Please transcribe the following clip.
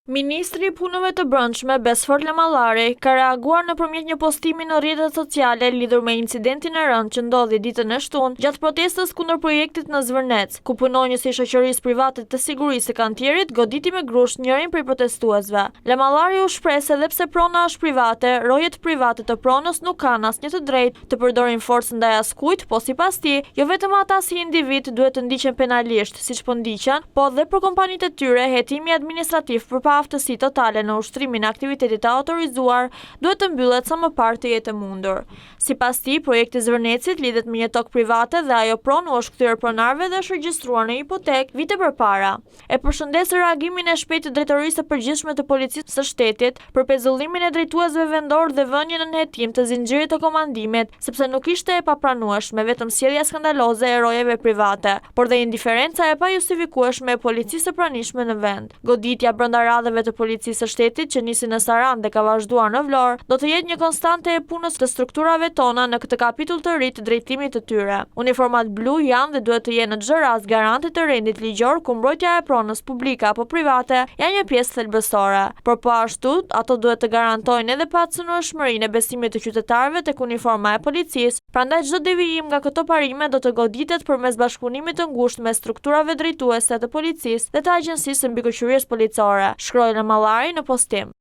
Ministri i Punëve të Brendshme Besfor Lamallari ka reaguar nëpërmjet një postimi në rrjetet sociale lidhur me incidentin e rënd që ndodhi ditën e shtunë gjatë protestës kundër projektit në Zvërnec, ku punonjësi i shoqërisë private të sigurisë së kantierit goditi me grusht njërin prej protestuesve. Lamallari u shpreh se edhe pse prona është private, rojet private të pronës nuk kanë asnjë të drejtë të përdorin forcë ndaj askujt, po sipas tij, jo vetëm ata si individ duhet të ndiqen penalisht, siç po ndiqen, po edhe për kompanitë e tyre hetimi administrativ për aftësi totale në ushtrimin e aktivitetit të autorizuar duhet të mbyllet sa më parë të jetë mundur. Sipas tij, projekti i Zvërnecit lidhet me një tokë private dhe ajo pronë u është kthyer pronarëve dhe është regjistruar në hipotekë vite përpara. E përshëndes reagimin e shpejtë të Drejtorisë së Përgjithshme të Policisë së Shtetit për pezullimin e drejtuesve vendor dhe vënien në hetim të zinxhirit të komandimit, sepse nuk ishte e papranueshme vetëm sjellja skandaloze e rojeve private, por dhe indiferenca e pajustifikueshme e policisë së pranishme në vend. Goditja brenda radhëve të policisë së shtetit që nisi në Sarandë dhe ka vazhduar në Vlorë, do të jetë një konstante e punës të strukturave tona në këtë kapitull të ri të drejtimit të tyre. Uniformat blu janë dhe duhet të jenë në çdo rast garante të rendit ligjor ku mbrojtja e pronës publike apo private janë një pjesë thelbësore. Por po ashtu, ato duhet të garantojnë edhe pacënueshmërinë e besimit të qytetarëve tek uniforma e policisë. Prandaj çdo devijim nga këto parime do të goditet përmes bashkëpunimit të ngushtë me strukturave drejtuese të policisë dhe të agjencisë së mbikëqyrjes policore, shkroi Lamallari në postim.